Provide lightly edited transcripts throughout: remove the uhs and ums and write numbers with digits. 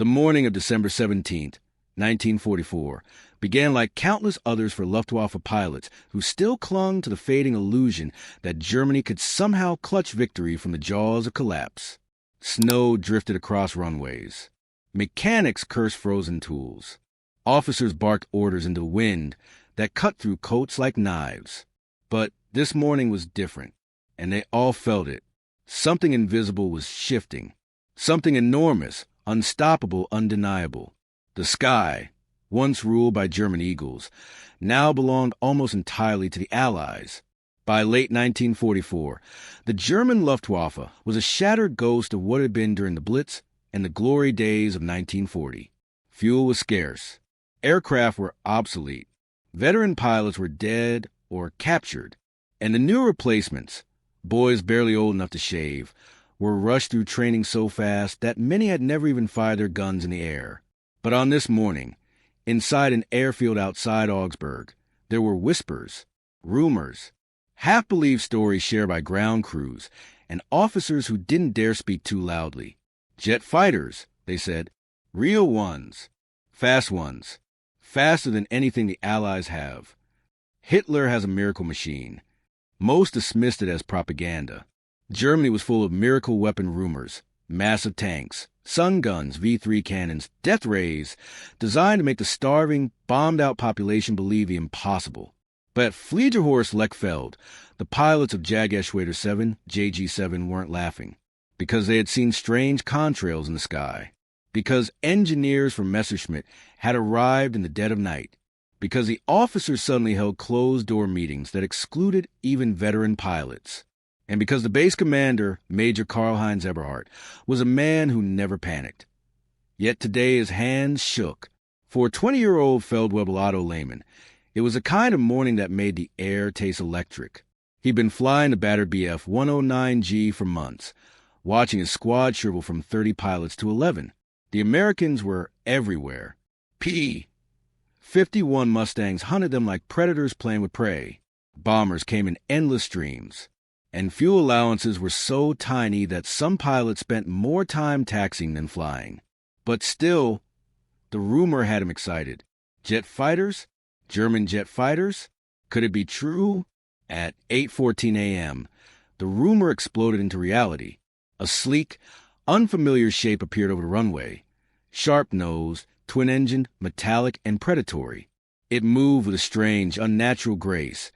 The morning of December 17th, 1944, began like countless others for Luftwaffe pilots who still clung to the fading illusion that Germany could somehow clutch victory from the jaws of collapse. Snow drifted across runways. Mechanics cursed frozen tools. Officers barked orders into the wind that cut through coats like knives. But this morning was different, and they all felt it. Something invisible was shifting. Something enormous, unstoppable, undeniable. The sky, once ruled by German eagles, now belonged almost entirely to the Allies. By late 1944, the German Luftwaffe was a shattered ghost of what had been during the Blitz and the glory days of 1940. Fuel was scarce. Aircraft were obsolete. Veteran pilots were dead or captured. And the new replacements, boys barely old enough to shave, were rushed through training so fast that many had never even fired their guns in the air. But on this morning, inside an airfield outside Augsburg, there were whispers, rumors, half-believed stories shared by ground crews and officers who didn't dare speak too loudly. Jet fighters, they said. Real ones. Fast ones. Faster than anything the Allies have. Hitler has a miracle machine. Most dismissed it as propaganda. Germany was full of miracle weapon rumors. Massive tanks, sun guns, V3 cannons, death rays, designed to make the starving, bombed-out population believe the impossible. But at Fliegerhorst Lechfeld, the pilots of Jägerschwader 7, JG7, weren't laughing, because they had seen strange contrails in the sky, because engineers from Messerschmitt had arrived in the dead of night, because the officers suddenly held closed-door meetings that excluded even veteran pilots, and because the base commander, Major Karl-Heinz Eberhardt, was a man who never panicked. Yet today his hands shook. For a 20-year-old Feldwebel Otto Lehmann, it was a kind of morning that made the air taste electric. He'd been flying the battered Bf 109G for months, watching his squad shrivel from 30 pilots to 11. The Americans were everywhere. P-51 Mustangs hunted them like predators playing with prey. Bombers came in endless streams. And fuel allowances were so tiny that some pilots spent more time taxiing than flying. But still, the rumor had him excited. Jet fighters? German jet fighters? Could it be true? At 8:14 a.m., the rumor exploded into reality. A sleek, unfamiliar shape appeared over the runway. Sharp-nosed, twin-engined, metallic, and predatory. It moved with a strange, unnatural grace,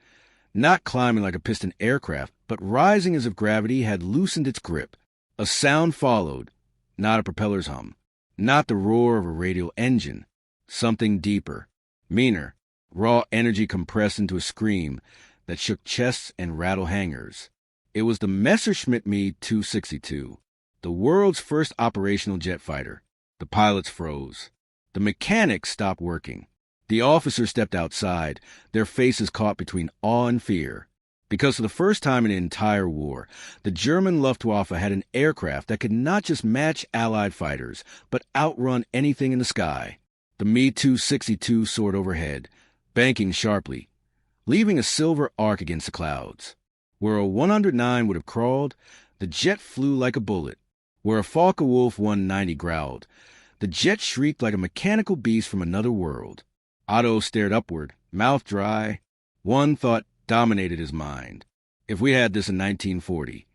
not climbing like a piston aircraft, but rising as if gravity had loosened its grip. A sound followed, not a propeller's hum, not the roar of a radial engine. Something deeper, meaner, raw energy compressed into a scream that shook chests and rattled hangars. It was the Messerschmitt Me 262, the world's first operational jet fighter. The pilots froze. The mechanics stopped working. The officers stepped outside, their faces caught between awe and fear. Because for the first time in the entire war, the German Luftwaffe had an aircraft that could not just match Allied fighters, but outrun anything in the sky. The Me 262 soared overhead, banking sharply, leaving a silver arc against the clouds. Where a 109 would have crawled, the jet flew like a bullet. Where a Focke-Wulf 190 growled, the jet shrieked like a mechanical beast from another world. Otto stared upward, mouth dry. One thought dominated his mind. If we had this in 1940,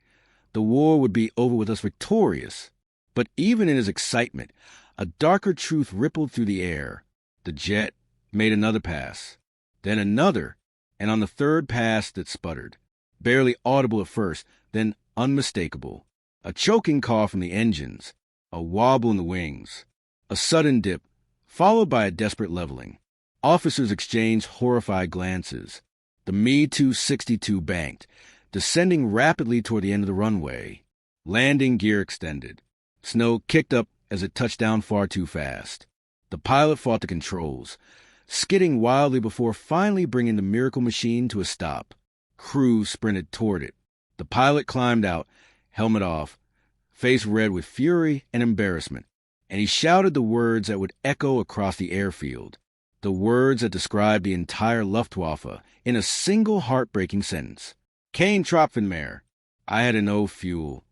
the war would be over with us victorious. But even in his excitement, a darker truth rippled through the air. The jet made another pass, then another, and on the third pass it sputtered. Barely audible at first, then unmistakable. A choking call from the engines, a wobble in the wings, a sudden dip, followed by a desperate leveling. Officers exchanged horrified glances. The Me 262 banked, descending rapidly toward the end of the runway. Landing gear extended. Snow kicked up as it touched down far too fast. The pilot fought the controls, skidding wildly before finally bringing the miracle machine to a stop. Crew sprinted toward it. The pilot climbed out, helmet off, face red with fury and embarrassment, and he shouted the words that would echo across the airfield, the words that described the entire Luftwaffe in a single heartbreaking sentence. Kein Tropfen mehr. I had no fuel.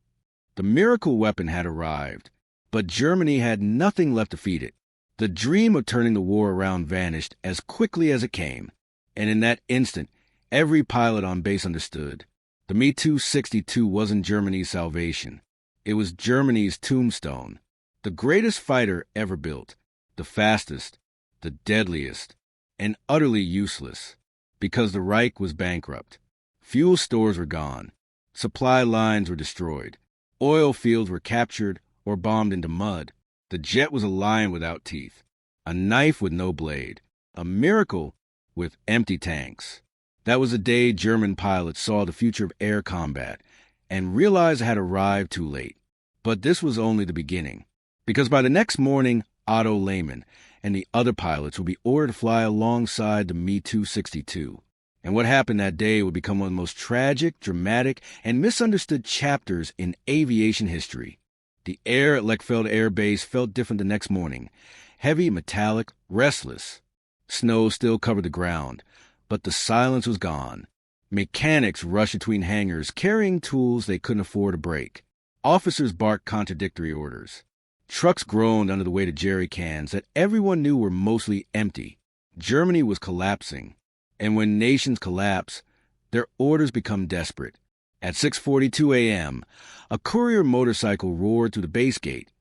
The miracle weapon had arrived. But Germany had nothing left to feed it. The dream of turning the war around vanished as quickly as it came, and in that instant, every pilot on base understood. The Me-262 wasn't Germany's salvation. It was Germany's tombstone. The greatest fighter ever built, the fastest, the deadliest, and utterly useless, because the Reich was bankrupt. Fuel stores were gone. Supply lines were destroyed. Oil fields were captured or bombed into mud. The jet was a lion without teeth, a knife with no blade, a miracle with empty tanks. That was the day German pilots saw the future of air combat and realized it had arrived too late. But this was only the beginning, because by the next morning, Otto Lehmann and the other pilots would be ordered to fly alongside the Me-262. And what happened that day would become one of the most tragic, dramatic, and misunderstood chapters in aviation history. The air at Lechfeld Air Base felt different the next morning. Heavy, metallic, restless. Snow still covered the ground, but the silence was gone. Mechanics rushed between hangars, carrying tools they couldn't afford to break. Officers barked contradictory orders. Trucks groaned under the weight of jerry cans that everyone knew were mostly empty. Germany was collapsing. And when nations collapse, their orders become desperate. At 6:42 a.m., a courier motorcycle roared through the base gate,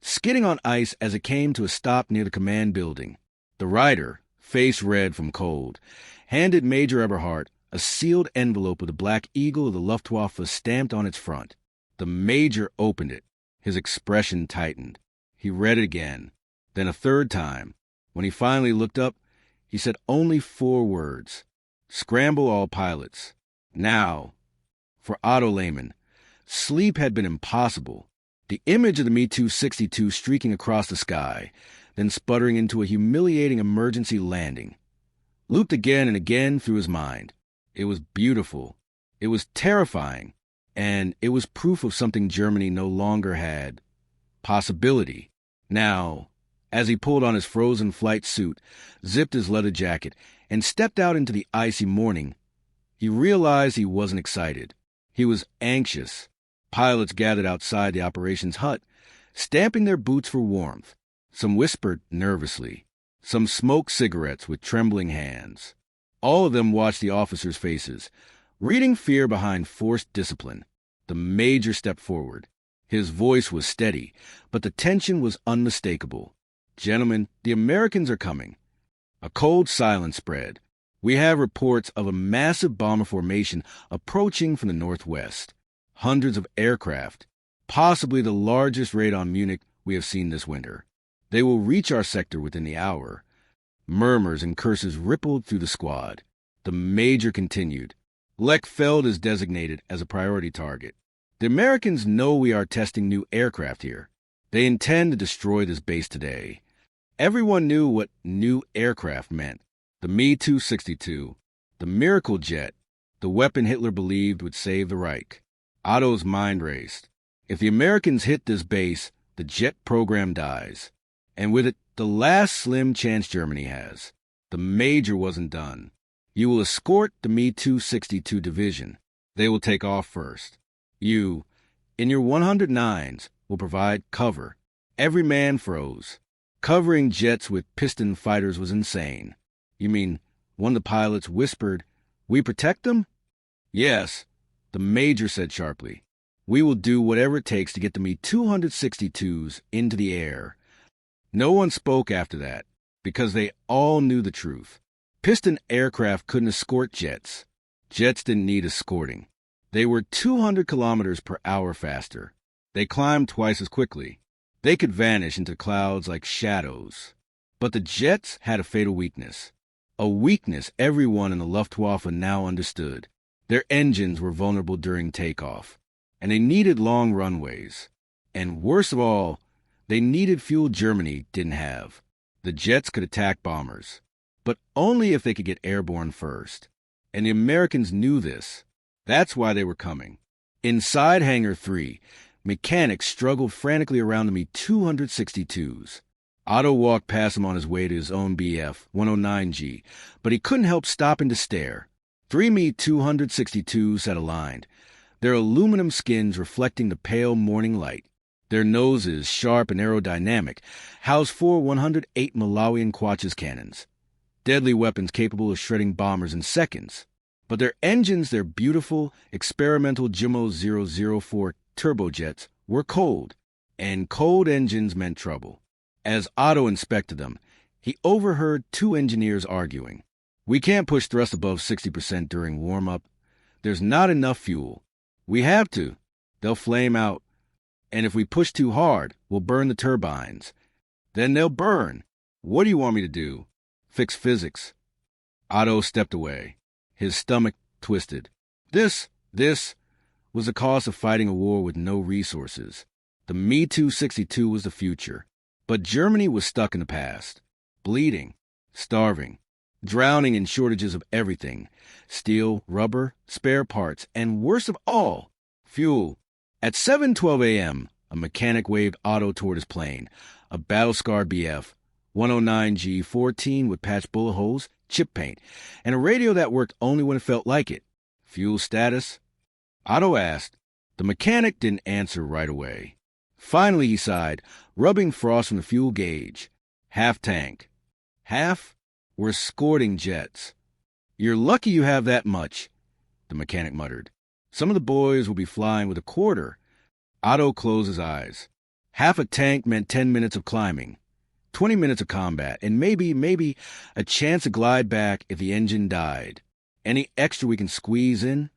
skidding on ice as it came to a stop near the command building. The rider, face red from cold, handed Major Eberhardt a sealed envelope with the Black Eagle of the Luftwaffe stamped on its front. The major opened it. His expression tightened. He read it again, then a third time. When he finally looked up, he said only 4 words. Scramble all pilots. Now. For Otto Lehmann, sleep had been impossible. The image of the Me-262 streaking across the sky, then sputtering into a humiliating emergency landing, looped again and again through his mind. It was beautiful. It was terrifying. And it was proof of something Germany no longer had. Possibility. Now, as he pulled on his frozen flight suit, zipped his leather jacket, and stepped out into the icy morning, he realized he wasn't excited. He was anxious. Pilots gathered outside the operations hut, stamping their boots for warmth. Some whispered nervously. Some smoked cigarettes with trembling hands. All of them watched the officers' faces, reading fear behind forced discipline. The major stepped forward. His voice was steady, but the tension was unmistakable. Gentlemen, the Americans are coming. A cold silence spread. We have reports of a massive bomber formation approaching from the northwest. Hundreds of aircraft, possibly the largest raid on Munich we have seen this winter. They will reach our sector within the hour. Murmurs and curses rippled through the squad. The major continued. Lechfeld is designated as a priority target. The Americans know we are testing new aircraft here. They intend to destroy this base today. Everyone knew what new aircraft meant. The Me-262, the miracle jet, the weapon Hitler believed would save the Reich. Otto's mind raced. If the Americans hit this base, the jet program dies. And with it, the last slim chance Germany has. The major wasn't done. You will escort the Me-262 division. They will take off first. You, in your 109s, will provide cover. Every man froze. Covering jets with piston fighters was insane. You mean, one of the pilots whispered, "We protect them?" "Yes," the major said sharply. "We will do whatever it takes to get the Me-262s into the air." No one spoke after that, because they all knew the truth. Piston aircraft couldn't escort jets. Jets didn't need escorting. They were 200 kilometers per hour faster. They climbed twice as quickly. They could vanish into clouds like shadows. But the jets had a fatal weakness. A weakness everyone in the Luftwaffe now understood. Their engines were vulnerable during takeoff, and they needed long runways. And worst of all, they needed fuel Germany didn't have. The jets could attack bombers, but only if they could get airborne first. And the Americans knew this. That's why they were coming. Inside Hangar 3, mechanics struggled frantically around the Me-262s. Otto walked past him on his way to his own Bf-109G, but he couldn't help stopping to stare. 3 Me-262s sat aligned, their aluminum skins reflecting the pale morning light. Their noses, sharp and aerodynamic, housed four 108 Malawian Quachas cannons, deadly weapons capable of shredding bombers in seconds. But their engines, their beautiful, experimental Jumo 004 turbojets, were cold, and cold engines meant trouble. As Otto inspected them, he overheard two engineers arguing. "We can't push thrust above 60% during warm-up. There's not enough fuel. We have to. They'll flame out. And if we push too hard, we'll burn the turbines. Then they'll burn. What do you want me to do? Fix physics?" Otto stepped away. His stomach twisted. This was the cost of fighting a war with no resources. The Me-262 was the future. But Germany was stuck in the past. Bleeding, starving, drowning in shortages of everything. Steel, rubber, spare parts, and worst of all, fuel. At 7:12 a.m., a mechanic waved Otto toward his plane, a battle-scarred BF, 109G-14 with patched bullet holes, chip paint, and a radio that worked only when it felt like it. "Fuel status?" Otto asked. The mechanic didn't answer right away. Finally, he sighed, rubbing frost from the fuel gauge. "Half tank." "Half? We're escorting jets." "You're lucky you have that much," the mechanic muttered. "Some of the boys will be flying with a quarter." Otto closed his eyes. Half a tank meant 10 minutes of climbing, 20 minutes of combat, and maybe a chance to glide back if the engine died. "Any extra we can squeeze in?"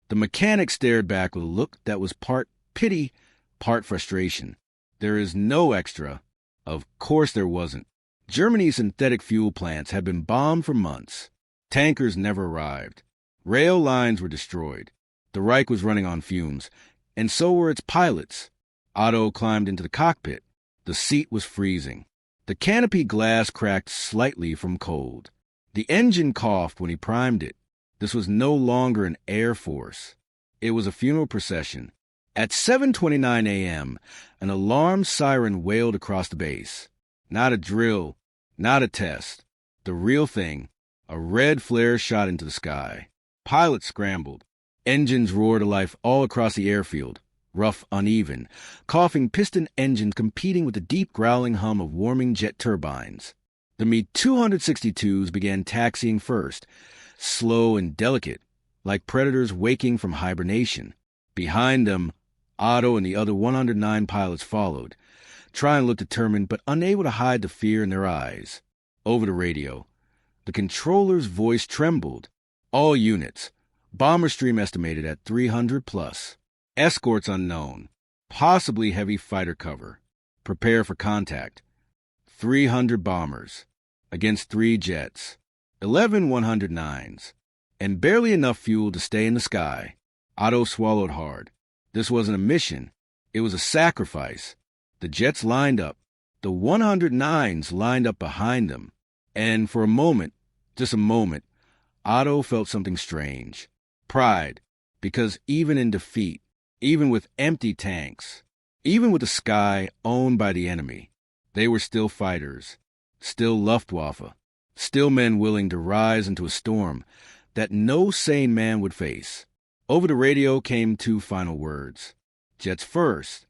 The mechanic stared back with a look that was part pity, part frustration. "There is no extra." Of course there wasn't. Germany's synthetic fuel plants had been bombed for months. Tankers never arrived. Rail lines were destroyed. The Reich was running on fumes, and so were its pilots. Otto climbed into the cockpit. The seat was freezing. The canopy glass cracked slightly from cold. The engine coughed when he primed it. This was no longer an air force. It was a funeral procession. At 7:29 a.m., an alarm siren wailed across the base. Not a drill, not a test. The real thing. A red flare shot into the sky. Pilots scrambled. Engines roared to life all across the airfield. Rough, uneven, coughing piston engines competing with the deep growling hum of warming jet turbines. The Me-262s began taxiing first, slow and delicate, like predators waking from hibernation. Behind them, Otto and the other 109 pilots followed, trying to look determined but unable to hide the fear in their eyes. Over the radio, the controller's voice trembled. "All units. Bomber stream estimated at 300 plus. Escorts unknown. Possibly heavy fighter cover. Prepare for contact. 300 bombers. Against 3 jets. 11 109s. And barely enough fuel to stay in the sky." Otto swallowed hard. This wasn't a mission. It was a sacrifice. The jets lined up. The 109s lined up behind them. And for a moment, just a moment, Otto felt something strange. Pride. Because even in defeat, even with empty tanks, even with the sky owned by the enemy, they were still fighters, still Luftwaffe, still men willing to rise into a storm that no sane man would face. Over the radio came 2 final words. Jets first.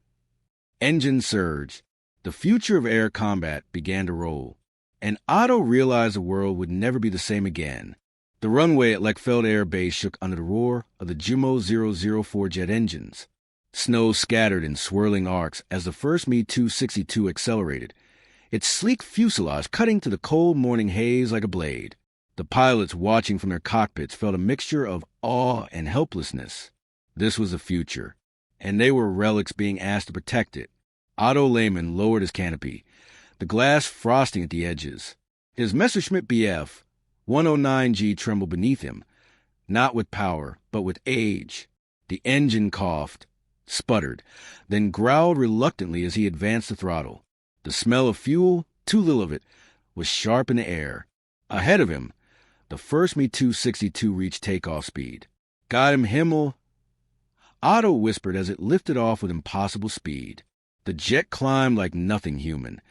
Engines surged. The future of air combat began to roll. And Otto realized the world would never be the same again. The runway at Lechfeld Air Base shook under the roar of the Jumo 004 jet engines. Snow scattered in swirling arcs as the first Me-262 accelerated, its sleek fuselage cutting to the cold morning haze like a blade. The pilots watching from their cockpits felt a mixture of awe and helplessness. This was the future, and they were relics being asked to protect it. Otto Lehmann lowered his canopy, the glass frosting at the edges. His Messerschmitt BF 109G trembled beneath him, not with power, but with age. The engine coughed, sputtered, then growled reluctantly as he advanced the throttle. The smell of fuel, too little of it, was sharp in the air. Ahead of him, the first Me-262 reached takeoff speed. "Got him, Himmel!" Otto whispered as it lifted off with impossible speed. The jet climbed like nothing human,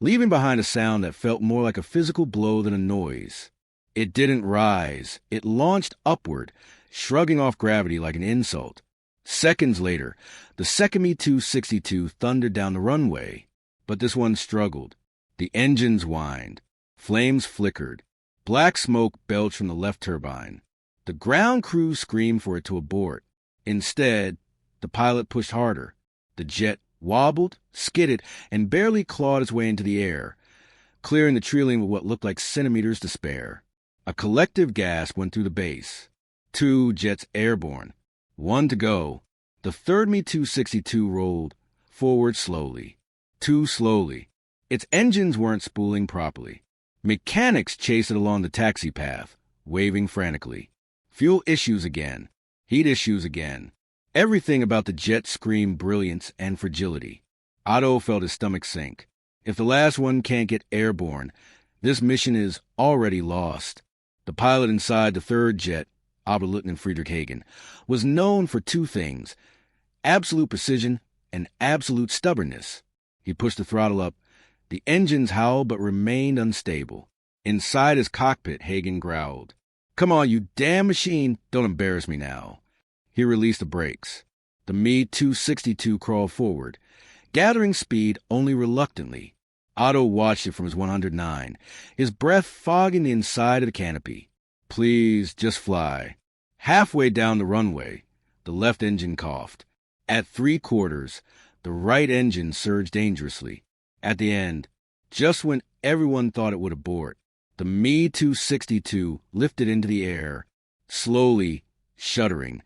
leaving behind a sound that felt more like a physical blow than a noise. It didn't rise. It launched upward, shrugging off gravity like an insult. Seconds later, the second Me-262 thundered down the runway, but this one struggled. The engines whined. Flames flickered. Black smoke belched from the left turbine. The ground crew screamed for it to abort. Instead, the pilot pushed harder. The jet wobbled, skidded, and barely clawed its way into the air, clearing the trailing with what looked like centimeters to spare. A collective gasp went through the base. 2 jets airborne. 1 to go. The third Me-262 rolled forward slowly. Too slowly. Its engines weren't spooling properly. Mechanics chased it along the taxi path, waving frantically. Fuel issues again. Heat issues again. Everything about the jet screamed brilliance and fragility. Otto felt his stomach sink. If the last one can't get airborne, this mission is already lost. The pilot inside the third jet, Oberleutnant Friedrich Hagen, was known for 2 things: absolute precision and absolute stubbornness. He pushed the throttle up. The engines howled but remained unstable. Inside his cockpit, Hagen growled, "Come on, you damn machine, don't embarrass me now." He released the brakes. The Me-262 crawled forward, gathering speed only reluctantly. Otto watched it from his 109, his breath fogging the inside of the canopy. Please, just fly. Halfway down the runway, the left engine coughed. At 3/4, the right engine surged dangerously. At the end, just when everyone thought it would abort, the Me-262 lifted into the air, slowly, shuddering,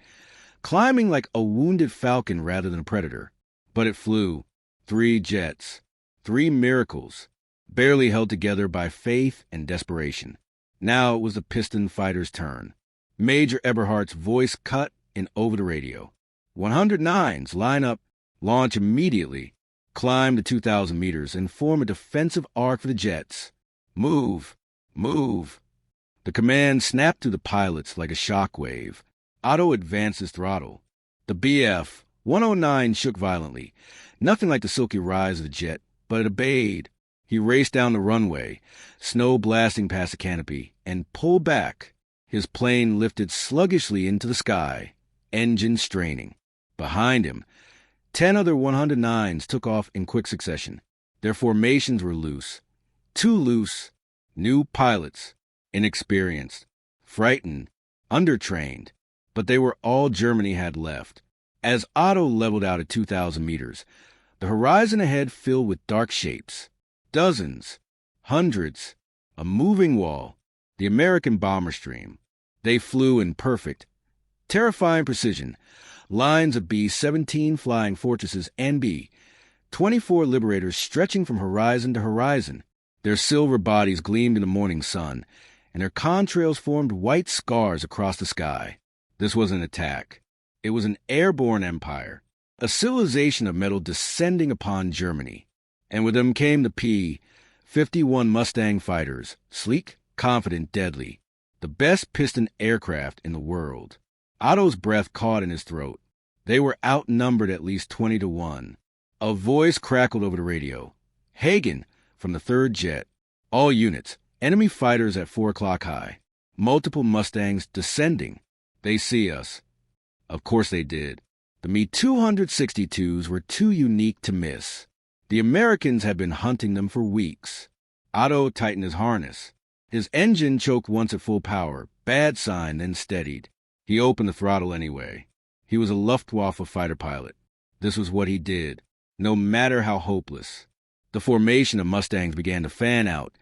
climbing like a wounded falcon rather than a predator. But it flew. 3 jets. 3 miracles, barely held together by faith and desperation. Now it was the piston fighter's turn. Major Eberhardt's voice cut in over the radio. 109s, line up, launch immediately, climb to 2,000 meters, and form a defensive arc for the jets. Move, move. The command snapped through the pilots like a shockwave. Otto advanced his throttle. The BF 109 shook violently, nothing like the silky rise of the jet, but it obeyed. He raced down the runway, snow blasting past the canopy, and pulled back. His plane lifted sluggishly into the sky, engine straining. Behind him, 10 other 109s took off in quick succession. Their formations were loose. Too loose. New pilots, inexperienced, frightened, undertrained. But they were all Germany had left. As Otto leveled out at 2,000 meters, the horizon ahead filled with dark shapes. Dozens, hundreds, a moving wall, the American bomber stream. They flew in perfect, terrifying precision, lines of B-17 flying fortresses and B-24 Liberators stretching from horizon to horizon. Their silver bodies gleamed in the morning sun, and their contrails formed white scars across the sky. This was an attack. It was an airborne empire, a civilization of metal descending upon Germany. And with them came the P-51 Mustang fighters, sleek, confident, deadly, the best piston aircraft in the world. Otto's breath caught in his throat. They were outnumbered at least 20 to 1. A voice crackled over the radio. "Hagen, from the third jet. All units, enemy fighters at 4 o'clock high. Multiple Mustangs descending. They see us." Of course they did. The Me-262s were too unique to miss. The Americans had been hunting them for weeks. Otto tightened his harness. His engine choked once at full power, bad sign, then steadied. He opened the throttle anyway. He was a Luftwaffe fighter pilot. This was what he did, no matter how hopeless. The formation of Mustangs began to fan out,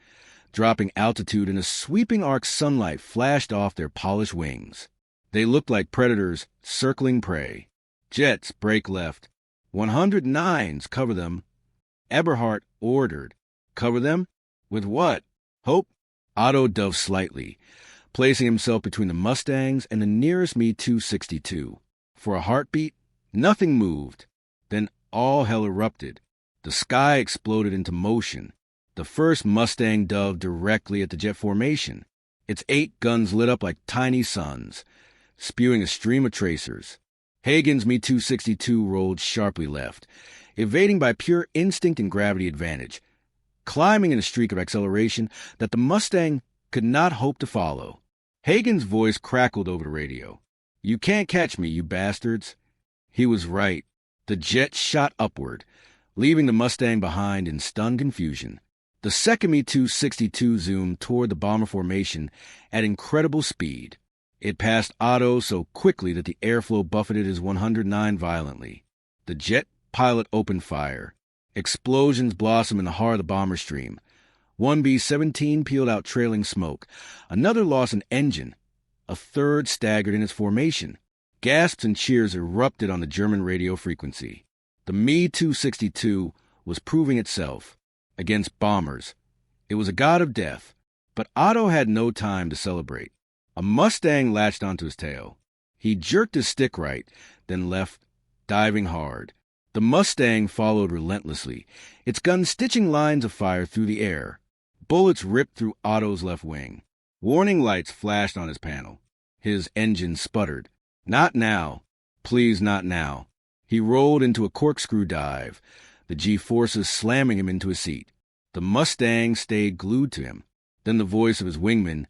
dropping altitude, and a sweeping arc sunlight flashed off their polished wings. They looked like predators circling prey. Jets, brake left. 109s, cover them. Eberhardt ordered. Cover them? With what? Hope? Otto dove slightly, placing himself between the Mustangs and the nearest Me-262. For a heartbeat, nothing moved. Then all hell erupted. The sky exploded into motion. The first Mustang dove directly at the jet formation. Its 8 guns lit up like tiny suns, spewing a stream of tracers. Hagen's Me-262 rolled sharply left, evading by pure instinct and gravity advantage, climbing in a streak of acceleration that the Mustang could not hope to follow. Hagen's voice crackled over the radio. "You can't catch me, you bastards." He was right. The jet shot upward, leaving the Mustang behind in stunned confusion. The second Me-262 zoomed toward the bomber formation at incredible speed. It passed Otto so quickly that the airflow buffeted his 109 violently. The jet pilot opened fire. Explosions blossomed in the heart of the bomber stream. One B-17 peeled out trailing smoke. Another lost an engine. A third staggered in its formation. Gasps and cheers erupted on the German radio frequency. The Me-262 was proving itself. Against bombers. It was a god of death. But Otto had no time to celebrate. A Mustang latched onto his tail. He jerked his stick right, then left, diving hard. The Mustang followed relentlessly, its gun stitching lines of fire through the air. Bullets ripped through Otto's left wing. Warning lights flashed on his panel. His engine sputtered. Not now. Please, not now. He rolled into a corkscrew dive, the G-forces slamming him into his seat. The Mustang stayed glued to him. Then the voice of his wingman,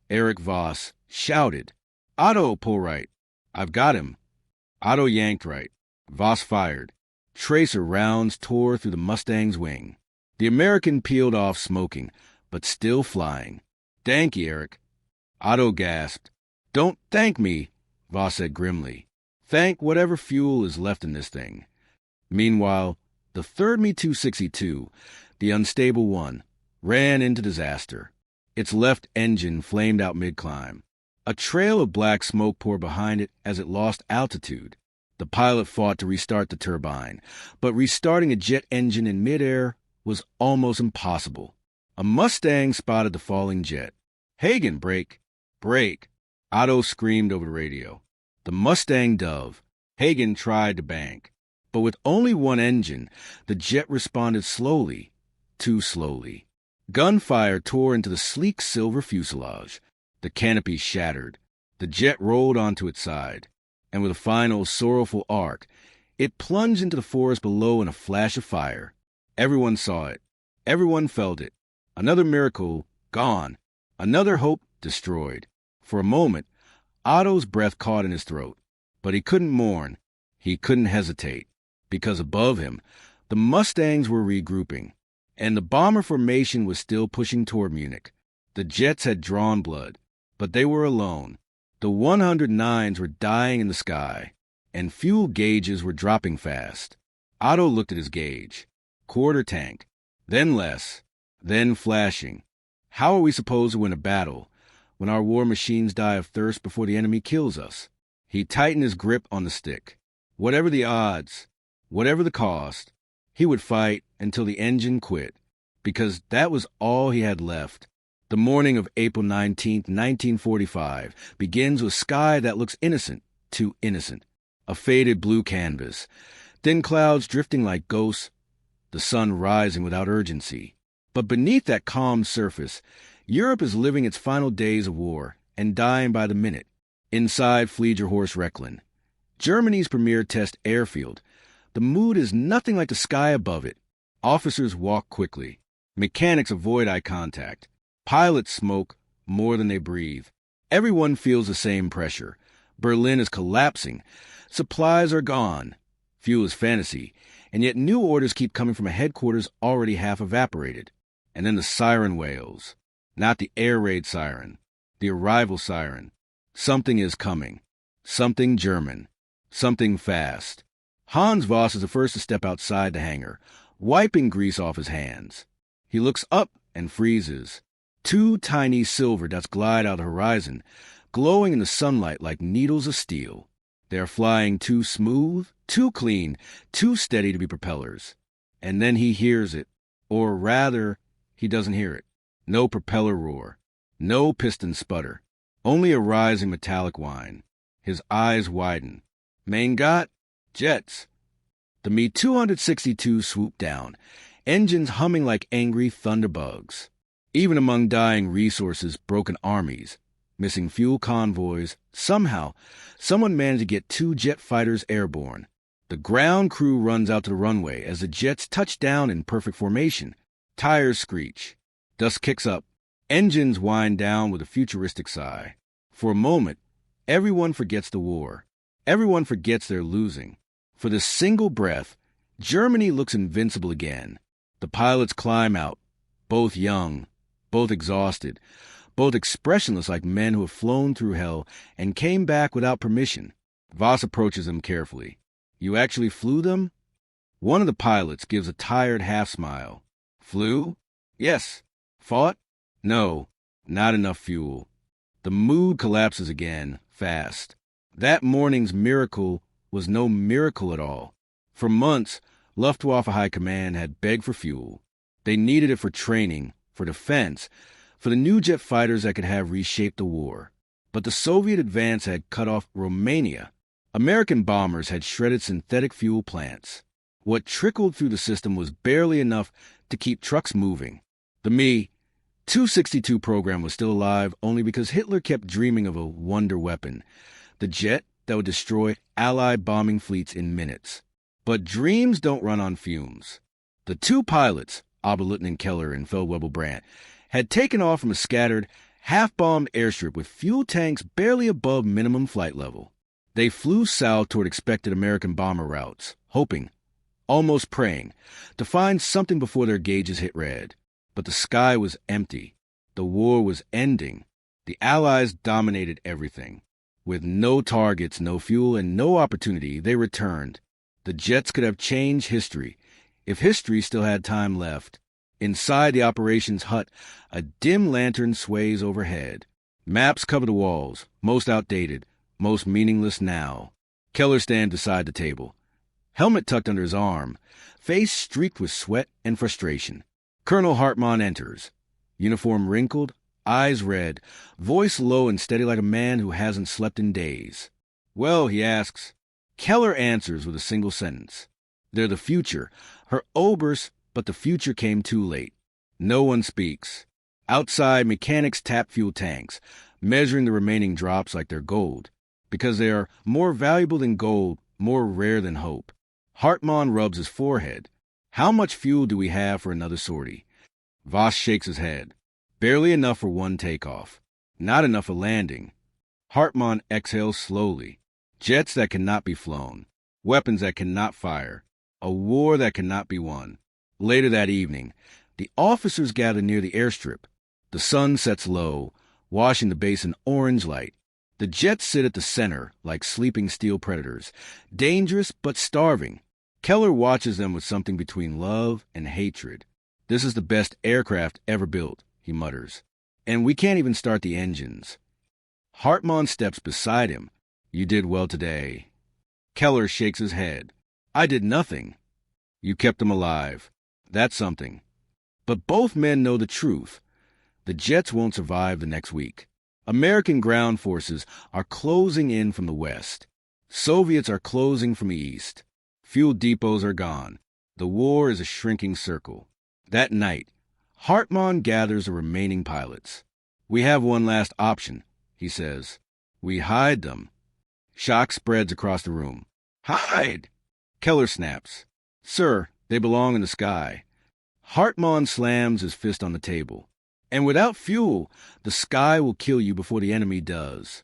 Erich Voss, shouted, "Otto, pull right." "I've got him." Otto yanked right. Voss fired. Tracer rounds tore through the Mustang's wing. The American peeled off smoking, but still flying. "Thank you, Erich." Otto gasped. "Don't thank me," Voss said grimly. "Thank whatever fuel is left in this thing." Meanwhile, the third Me-262, the unstable one, ran into disaster. Its left engine flamed out mid-climb. A trail of black smoke poured behind it as it lost altitude. The pilot fought to restart the turbine, but restarting a jet engine in midair was almost impossible. A Mustang spotted the falling jet. "Hagen, brake! Brake!" Otto screamed over the radio. The Mustang dove. Hagen tried to bank. But with only one engine, the jet responded slowly, too slowly. Gunfire tore into the sleek silver fuselage. The canopy shattered. The jet rolled onto its side, and with a final sorrowful arc, it plunged into the forest below in a flash of fire. Everyone saw it. Everyone felt it. Another miracle gone. Another hope destroyed. For a moment, Otto's breath caught in his throat, but he couldn't mourn. He couldn't hesitate, because above him, the Mustangs were regrouping, and the bomber formation was still pushing toward Munich. The jets had drawn blood, but they were alone. The 109s were dying in the sky, and fuel gauges were dropping fast. Otto looked at his gauge. Quarter tank, then less, then flashing. How are we supposed to win a battle when our war machines die of thirst before the enemy kills us? He tightened his grip on the stick. Whatever the odds, whatever the cost, he would fight until the engine quit, because that was all he had left. The morning of April 19, 1945, begins with sky that looks innocent, too innocent. A faded blue canvas, thin clouds drifting like ghosts, the sun rising without urgency. But beneath that calm surface, Europe is living its final days of war and dying by the minute. Inside Fliegerhorst Rechlin, Germany's premier test airfield, the mood is nothing like the sky above it. Officers walk quickly. Mechanics avoid eye contact. Pilots smoke more than they breathe. Everyone feels the same pressure. Berlin is collapsing. Supplies are gone. Fuel is fantasy, and yet new orders keep coming from a headquarters already half evaporated. And then the siren wails. Not the air raid siren, the arrival siren. Something is coming. Something German. Something fast. Hans Voss is the first to step outside the hangar, wiping grease off his hands. He looks up and freezes. Two tiny silver dots glide out of the horizon, glowing in the sunlight like needles of steel. They are flying too smooth, too clean, too steady to be propellers. And then he hears it, or rather, he doesn't hear it. No propeller roar, no piston sputter, only a rising metallic whine. His eyes widen. Mein Gott, jets. The Me-262 swooped down, engines humming like angry thunderbugs. Even among dying resources, broken armies, missing fuel convoys, somehow, someone managed to get two jet fighters airborne. The ground crew runs out to the runway as the jets touch down in perfect formation. Tires screech. Dust kicks up. Engines wind down with a futuristic sigh. For a moment, everyone forgets the war. Everyone forgets they're losing. For this single breath, Germany looks invincible again. The pilots climb out, both young, both exhausted, both expressionless like men who have flown through hell and came back without permission. Voss approaches them carefully. You actually flew them? One of the pilots gives a tired half-smile. Flew? Yes. Fought? No. Not enough fuel. The mood collapses again, fast. That morning's miracle was no miracle at all. For months, Luftwaffe High Command had begged for fuel. They needed it for training, for defense, for the new jet fighters that could have reshaped the war. But the Soviet advance had cut off Romania. American bombers had shredded synthetic fuel plants. What trickled through the system was barely enough to keep trucks moving. The Me 262 program was still alive only because Hitler kept dreaming of a wonder weapon, the jet that would destroy Allied bombing fleets in minutes. But dreams don't run on fumes. The two pilots, Oberleutnant Keller and Feldwebel Brandt, had taken off from a scattered, half-bombed airstrip with fuel tanks barely above minimum flight level. They flew south toward expected American bomber routes, hoping, almost praying, to find something before their gauges hit red. But the sky was empty. The war was ending. The Allies dominated everything. With no targets, no fuel, and no opportunity, they returned. The jets could have changed history, if history still had time left. Inside the operations hut, a dim lantern sways overhead. Maps cover the walls, most outdated, most meaningless now. Keller stands beside the table, helmet tucked under his arm, face streaked with sweat and frustration. Colonel Hartmann enters, uniform wrinkled, eyes red, voice low and steady like a man who hasn't slept in days. Well, he asks. Keller answers with a single sentence. They're the future. Her Oberst, but the future came too late. No one speaks. Outside, mechanics tap fuel tanks, measuring the remaining drops like they're gold. Because they are more valuable than gold, more rare than hope. Hartmann rubs his forehead. How much fuel do we have for another sortie? Voss shakes his head. Barely enough for one takeoff. Not enough for landing. Hartmann exhales slowly. Jets that cannot be flown. Weapons that cannot fire. A war that cannot be won. Later that evening, the officers gather near the airstrip. The sun sets low, washing the base in orange light. The jets sit at the center like sleeping steel predators, dangerous but starving. Keller watches them with something between love and hatred. This is the best aircraft ever built, he mutters. And we can't even start the engines. Hartmann steps beside him. You did well today. Keller shakes his head. I did nothing. You kept them alive. That's something. But both men know the truth. The jets won't survive the next week. American ground forces are closing in from the west. Soviets are closing from the east. Fuel depots are gone. The war is a shrinking circle. That night, Hartmann gathers the remaining pilots. We have one last option, he says. We hide them. Shock spreads across the room. Hide! Keller snaps. Sir, they belong in the sky. Hartmann slams his fist on the table. And without fuel, the sky will kill you before the enemy does.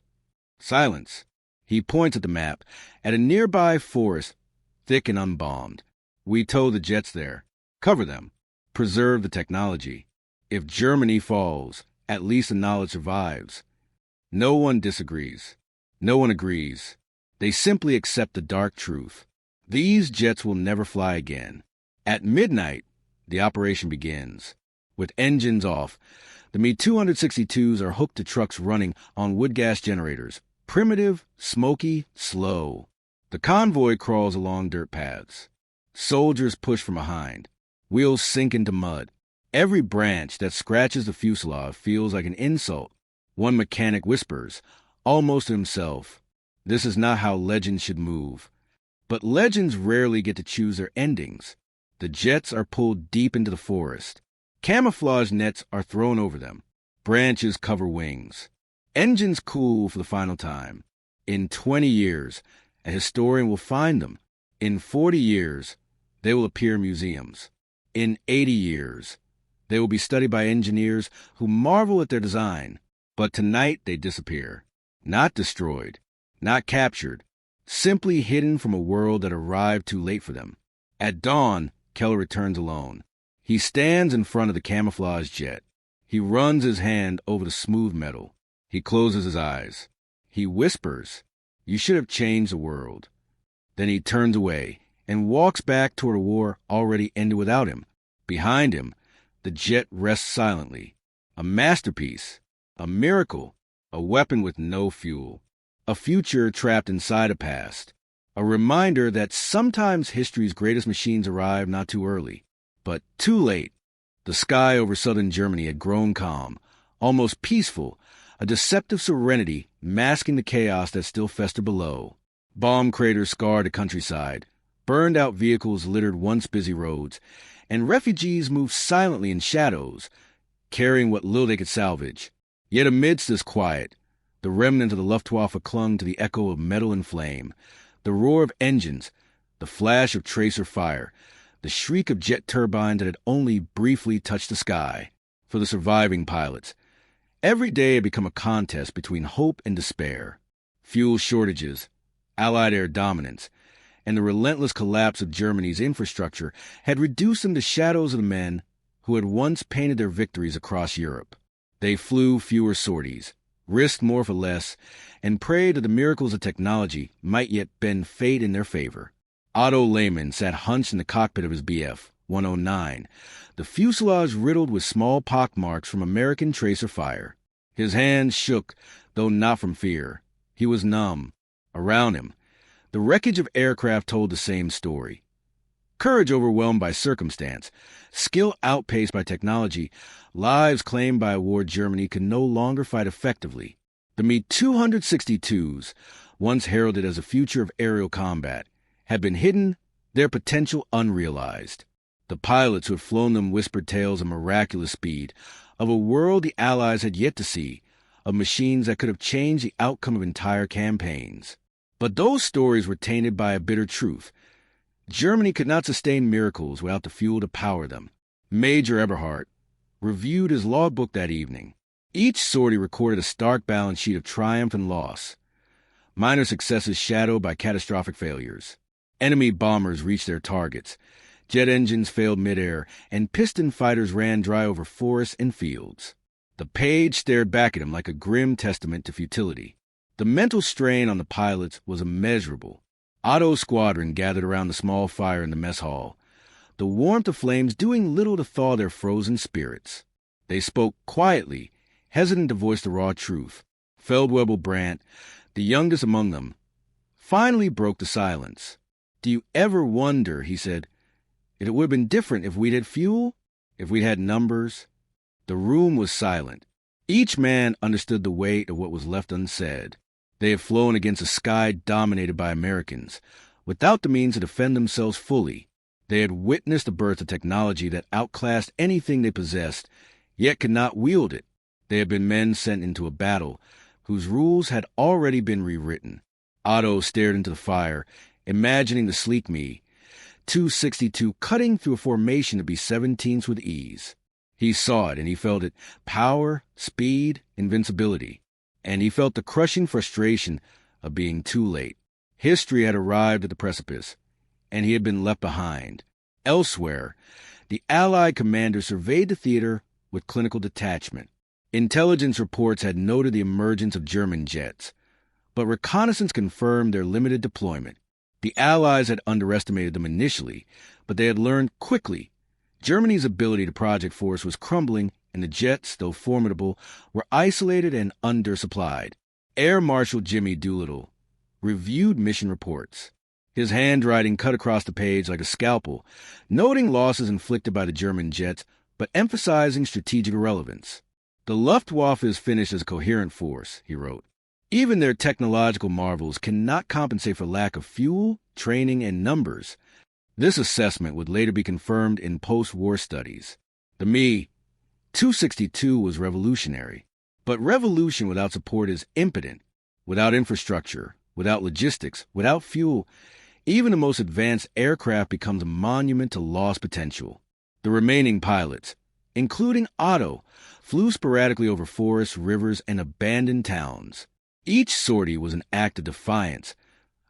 Silence. He points at the map, at a nearby forest, thick and unbombed. We tow the jets there. Cover them. Preserve the technology. If Germany falls, at least the knowledge survives. No one disagrees. No one agrees. They simply accept the dark truth. These jets will never fly again. At midnight, the operation begins. With engines off, the Me-262s are hooked to trucks running on wood gas generators. Primitive, smoky, slow. The convoy crawls along dirt paths. Soldiers push from behind. Wheels sink into mud. Every branch that scratches the fuselage feels like an insult. One mechanic whispers, almost to himself, this is not how legends should move. But legends rarely get to choose their endings. The jets are pulled deep into the forest. Camouflage nets are thrown over them. Branches cover wings. Engines cool for the final time. In 20 years, a historian will find them. In 40 years, they will appear in museums. In 80 years, they will be studied by engineers who marvel at their design. But tonight they disappear. Not destroyed. Not captured. simply hidden from a world that arrived too late for them. At dawn, Keller returns alone. He stands in front of the camouflage jet. He runs his hand over the smooth metal. He closes his eyes. He whispers, "You should have changed the world." Then he turns away and walks back toward a war already ended without him. Behind him, the jet rests silently. A masterpiece, a miracle, a weapon with no fuel, a future trapped inside a past, a reminder that sometimes history's greatest machines arrive not too early, but too late. The sky over southern Germany had grown calm, almost peaceful, a deceptive serenity masking the chaos that still festered below. Bomb craters scarred the countryside, burned-out vehicles littered once busy roads, and refugees moved silently in shadows, carrying what little they could salvage. Yet amidst this quiet, the remnant of the Luftwaffe clung to the echo of metal and flame, the roar of engines, the flash of tracer fire, the shriek of jet turbines that had only briefly touched the sky. For the surviving pilots, every day had become a contest between hope and despair. Fuel shortages, Allied air dominance, and the relentless collapse of Germany's infrastructure had reduced them to shadows of the men who had once painted their victories across Europe. They flew fewer sorties, risked more for less, and prayed that the miracles of technology might yet bend fate in their favor. Otto Lehmann sat hunched in the cockpit of his Bf 109, the fuselage riddled with small pockmarks from American tracer fire. His hands shook, though not from fear. He was numb. Around him, the wreckage of aircraft told the same story. Courage overwhelmed by circumstance, skill outpaced by technology, lives claimed by a war Germany could no longer fight effectively. The Me-262s, once heralded as a future of aerial combat, had been hidden, their potential unrealized. The pilots who had flown them whispered tales of miraculous speed, of a world the Allies had yet to see, of machines that could have changed the outcome of entire campaigns. But those stories were tainted by a bitter truth. Germany could not sustain miracles without the fuel to power them. Major Eberhardt reviewed his logbook that evening. Each sortie recorded a stark balance sheet of triumph and loss, minor successes shadowed by catastrophic failures. Enemy bombers reached their targets, jet engines failed midair, and piston fighters ran dry over forests and fields. The page stared back at him like a grim testament to futility. The mental strain on the pilots was immeasurable. Otto's squadron gathered around the small fire in the mess hall, the warmth of flames doing little to thaw their frozen spirits. They spoke quietly, hesitant to voice the raw truth. Feldwebel Brandt, the youngest among them, finally broke the silence. "Do you ever wonder," he said, "if it would have been different if we'd had fuel? If we'd had numbers?" The room was silent. Each man understood the weight of what was left unsaid. They had flown against a sky dominated by Americans, without the means to defend themselves fully. They had witnessed the birth of technology that outclassed anything they possessed, yet could not wield it. They had been men sent into a battle whose rules had already been rewritten. Otto stared into the fire, imagining the sleek Me, 262 cutting through a formation to be 17s with ease. He saw it and he felt it: power, speed, invincibility. And he felt the crushing frustration of being too late. History had arrived at the precipice, and he had been left behind. Elsewhere, the Allied commander surveyed the theater with clinical detachment. Intelligence reports had noted the emergence of German jets, but reconnaissance confirmed their limited deployment. The Allies had underestimated them initially, but they had learned quickly. Germany's ability to project force was crumbling, and the jets, though formidable, were isolated and undersupplied. Air Marshal Jimmy Doolittle reviewed mission reports. His handwriting cut across the page like a scalpel, noting losses inflicted by the German jets, but emphasizing strategic irrelevance. "The Luftwaffe is finished as a coherent force," he wrote. "Even their technological marvels cannot compensate for lack of fuel, training, and numbers." This assessment would later be confirmed in post-war studies. The Me-262 was revolutionary, but revolution without support is impotent. Without infrastructure, without logistics, without fuel, even the most advanced aircraft becomes a monument to lost potential. The remaining pilots, including Otto, flew sporadically over forests, rivers, and abandoned towns. Each sortie was an act of defiance,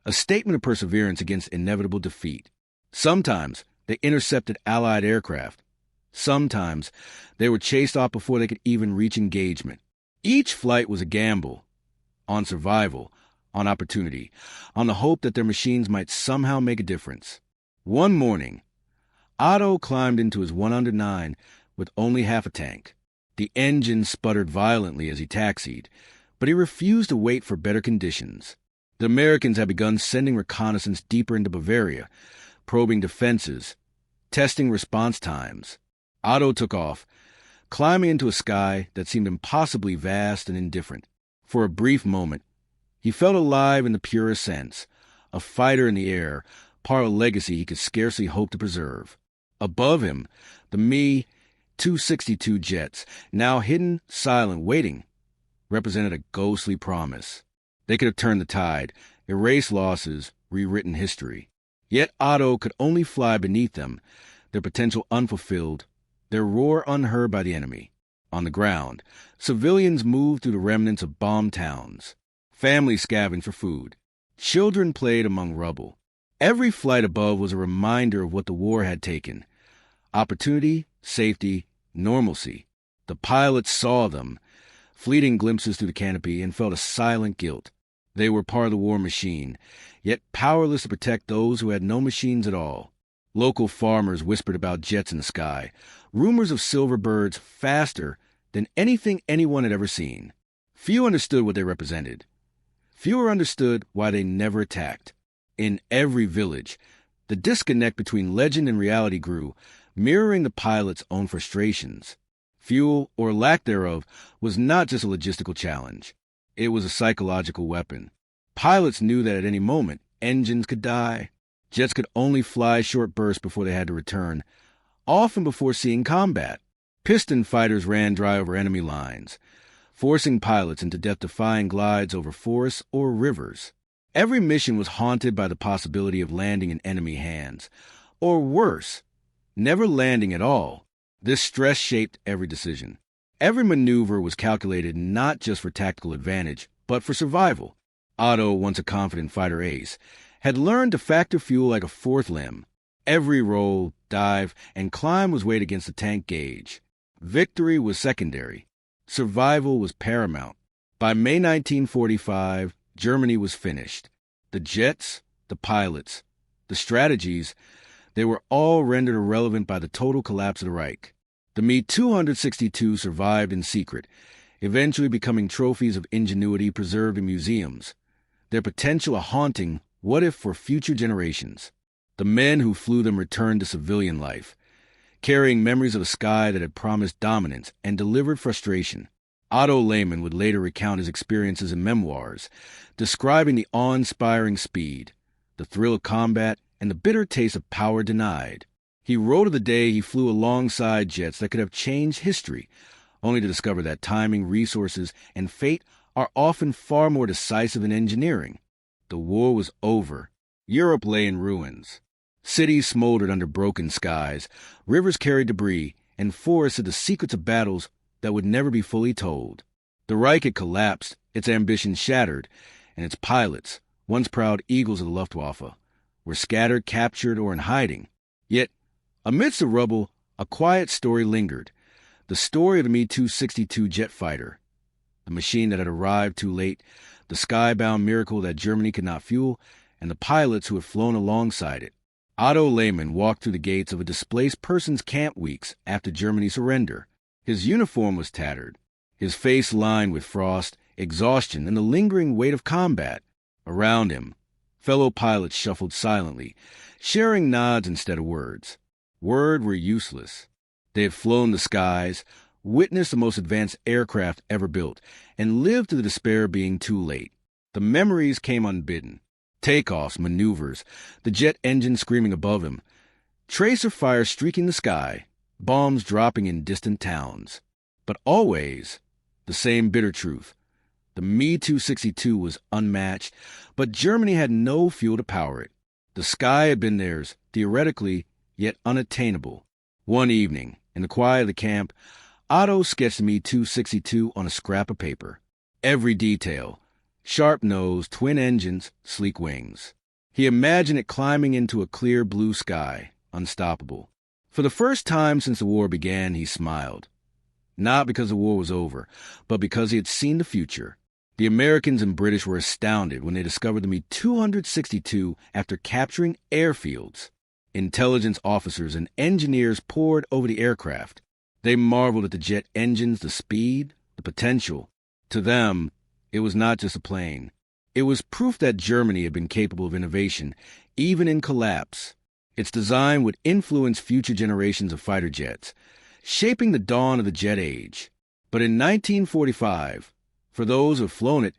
a statement of perseverance against inevitable defeat. Sometimes they intercepted Allied aircraft. Sometimes they were chased off before they could even reach engagement. Each flight was a gamble, on survival, on opportunity, on the hope that their machines might somehow make a difference. One morning, Otto climbed into his 109 with only half a tank. The engine sputtered violently as he taxied, but he refused to wait for better conditions. The Americans had begun sending reconnaissance deeper into Bavaria, probing defenses, testing response times. Otto took off, climbing into a sky that seemed impossibly vast and indifferent. For a brief moment, he felt alive in the purest sense, a fighter in the air, part of a legacy he could scarcely hope to preserve. Above him, the Me 262 jets, now hidden, silent, waiting, represented a ghostly promise. They could have turned the tide, erased losses, rewritten history. Yet Otto could only fly beneath them, their potential unfulfilled, their roar unheard by the enemy. On the ground, civilians moved through the remnants of bombed towns. Families scavenged for food. Children played among rubble. Every flight above was a reminder of what the war had taken. Opportunity, safety, normalcy. The pilots saw them, fleeting glimpses through the canopy, and felt a silent guilt. They were part of the war machine, yet powerless to protect those who had no machines at all. Local farmers whispered about jets in the sky, rumors of silver birds faster than anything anyone had ever seen. Few understood what they represented. Fewer understood why they never attacked. In every village, the disconnect between legend and reality grew, mirroring the pilots' own frustrations. Fuel, or lack thereof, was not just a logistical challenge. It was a psychological weapon. Pilots knew that at any moment, engines could die. Jets could only fly short bursts before they had to return, often before seeing combat. Piston fighters ran dry over enemy lines, forcing pilots into death-defying glides over forests or rivers. Every mission was haunted by the possibility of landing in enemy hands, or worse, never landing at all. This stress shaped every decision. Every maneuver was calculated not just for tactical advantage, but for survival. Otto, once a confident fighter ace, had learned to factor fuel like a fourth limb. Every roll, dive, and climb was weighed against the tank gauge. Victory was secondary. Survival was paramount. By May 1945, Germany was finished. The jets, the pilots, the strategies, they were all rendered irrelevant by the total collapse of the Reich. The Me 262 survived in secret, eventually becoming trophies of ingenuity preserved in museums, their potential a haunting what if for future generations. The men who flew them returned to civilian life, carrying memories of a sky that had promised dominance and delivered frustration. Otto Lehmann would later recount his experiences in memoirs, describing the awe-inspiring speed, the thrill of combat, and the bitter taste of power denied. He wrote of the day he flew alongside jets that could have changed history, only to discover that timing, resources, and fate are often far more decisive in engineering. The war was over. Europe lay in ruins. Cities smoldered under broken skies, rivers carried debris, and forests hid the secrets of battles that would never be fully told. The Reich had collapsed, its ambitions shattered, and its pilots, once proud eagles of the Luftwaffe, were scattered, captured, or in hiding. Yet, amidst the rubble, a quiet story lingered. The story of the Me-262 jet fighter, the machine that had arrived too late, the skybound miracle that Germany could not fuel, and the pilots who had flown alongside it. Otto Lehmann walked through the gates of a displaced persons camp weeks after Germany's surrender. His uniform was tattered, his face lined with frost, exhaustion, and the lingering weight of combat. Around him, fellow pilots shuffled silently, sharing nods instead of words. Words were useless. They had flown the skies, witnessed the most advanced aircraft ever built, and lived to the despair of being too late. The memories came unbidden. Takeoffs, maneuvers, the jet engine screaming above him, tracer fire streaking the sky, bombs dropping in distant towns. But always, the same bitter truth. The Me-262 was unmatched, but Germany had no fuel to power it. The sky had been theirs, theoretically, yet unattainable. One evening, in the quiet of the camp, Otto sketched the Me-262 on a scrap of paper. Every detail: sharp nose, twin engines, sleek wings. He imagined it climbing into a clear blue sky, unstoppable. For the first time since the war began, he smiled. Not because the war was over, but because he had seen the future. The Americans and British were astounded when they discovered the Me-262 after capturing airfields. Intelligence officers and engineers pored over the aircraft. They marveled at the jet engines, the speed, the potential. To them, it was not just a plane. It was proof that Germany had been capable of innovation, even in collapse. Its design would influence future generations of fighter jets, shaping the dawn of the jet age. But in 1945, for those who have flown it,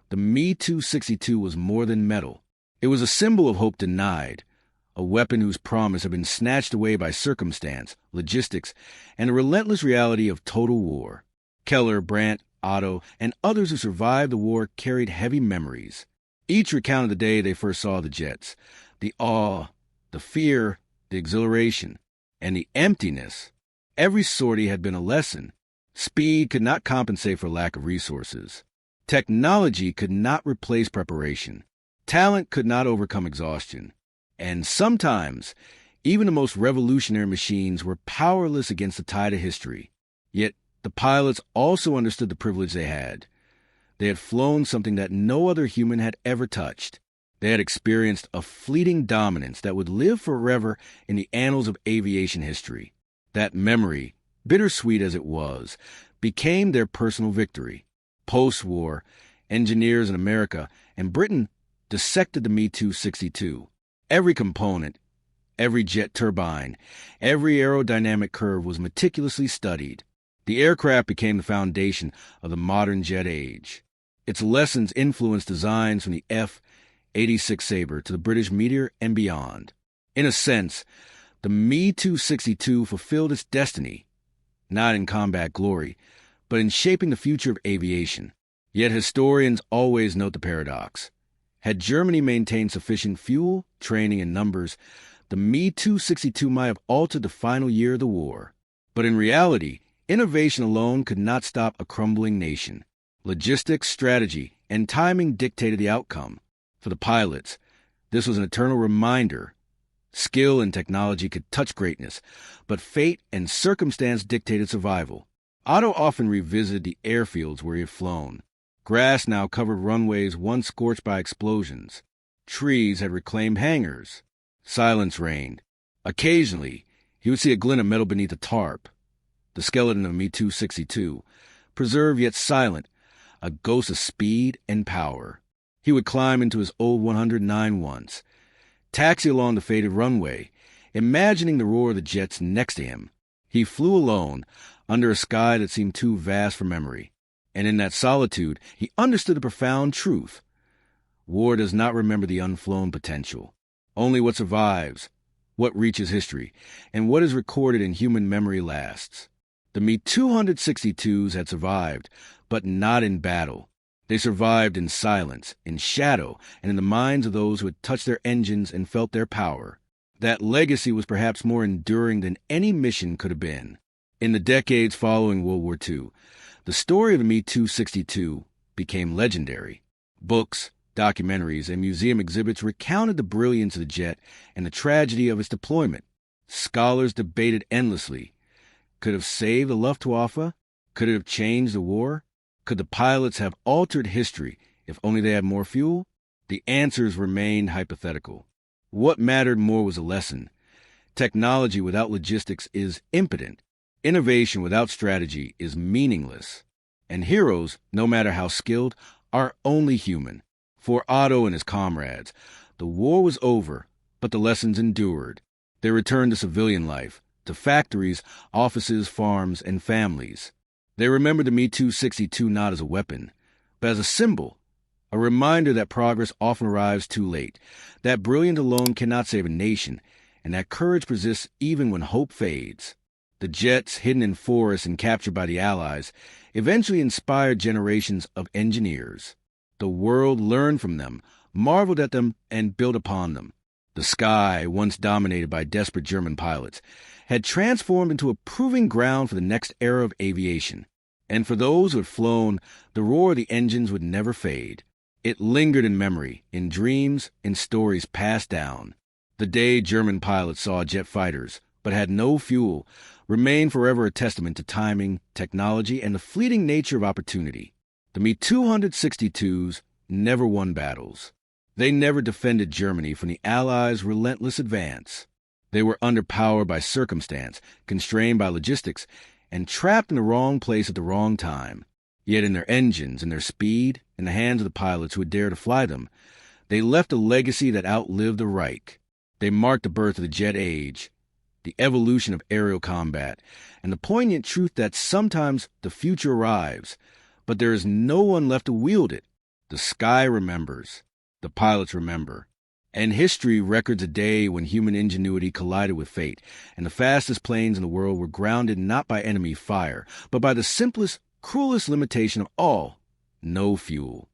the Me-262 was more than metal. It was a symbol of hope denied, a weapon whose promise had been snatched away by circumstance, logistics, and the relentless reality of total war. Keller, Brandt, Otto, and others who survived the war carried heavy memories. Each recounted the day they first saw the jets, the awe, the fear, the exhilaration, and the emptiness. Every sortie had been a lesson. Speed could not compensate for lack of resources. Technology could not replace preparation. Talent could not overcome exhaustion. And sometimes, even the most revolutionary machines were powerless against the tide of history. Yet, the pilots also understood the privilege they had. They had flown something that no other human had ever touched. They had experienced a fleeting dominance that would live forever in the annals of aviation history. That memory, bittersweet as it was, became their personal victory. Post-war, engineers in America and Britain dissected the Me-262. Every component, every jet turbine, every aerodynamic curve was meticulously studied. The aircraft became the foundation of the modern jet age. Its lessons influenced designs from the F-86 Sabre to the British Meteor and beyond. In a sense, the Me-262 fulfilled its destiny, not in combat glory, but in shaping the future of aviation. Yet historians always note the paradox. Had Germany maintained sufficient fuel, training, and numbers, the Me-262 might have altered the final year of the war. But in reality, innovation alone could not stop a crumbling nation. Logistics, strategy, and timing dictated the outcome. For the pilots, this was an eternal reminder. Skill and technology could touch greatness, but fate and circumstance dictated survival. Otto often revisited the airfields where he had flown. Grass now covered runways once scorched by explosions. Trees had reclaimed hangars. Silence reigned. Occasionally, he would see a glint of metal beneath a tarp. The skeleton of Me-262, preserved yet silent, a ghost of speed and power. He would climb into his old 109 once, taxi along the faded runway, imagining the roar of the jets next to him. He flew alone, under a sky that seemed too vast for memory. And in that solitude, he understood a profound truth. War does not remember the unflown potential, only what survives, what reaches history, and what is recorded in human memory lasts. The Me-262s had survived, but not in battle. They survived in silence, in shadow, and in the minds of those who had touched their engines and felt their power. That legacy was perhaps more enduring than any mission could have been. In the decades following World War II, the story of the Me-262 became legendary. Books, documentaries, and museum exhibits recounted the brilliance of the jet and the tragedy of its deployment. Scholars debated endlessly. Could it have saved the Luftwaffe? Could it have changed the war? Could the pilots have altered history if only they had more fuel? The answers remained hypothetical. What mattered more was a lesson. Technology without logistics is impotent. Innovation without strategy is meaningless. And heroes, no matter how skilled, are only human. For Otto and his comrades, the war was over, but the lessons endured. They returned to civilian life, to factories, offices, farms, and families. They remembered the Me-262 not as a weapon, but as a symbol, a reminder that progress often arrives too late, that brilliance alone cannot save a nation, and that courage persists even when hope fades. The jets, hidden in forests and captured by the Allies, eventually inspired generations of engineers. The world learned from them, marveled at them, and built upon them. The sky, once dominated by desperate German pilots, had transformed into a proving ground for the next era of aviation. And for those who had flown, the roar of the engines would never fade. It lingered in memory, in dreams, in stories passed down. The day German pilots saw jet fighters, but had no fuel, remained forever a testament to timing, technology, and the fleeting nature of opportunity. The Me-262s never won battles. They never defended Germany from the Allies' relentless advance. They were underpowered by circumstance, constrained by logistics, and trapped in the wrong place at the wrong time. Yet in their engines and their speed, in the hands of the pilots who would dare to fly them, they left a legacy that outlived the Reich. They marked the birth of the jet age, the evolution of aerial combat, and the poignant truth that sometimes the future arrives, but there is no one left to wield it. The sky remembers. The pilots remember. And history records a day when human ingenuity collided with fate, and the fastest planes in the world were grounded not by enemy fire, but by the simplest, cruelest limitation of all: no fuel.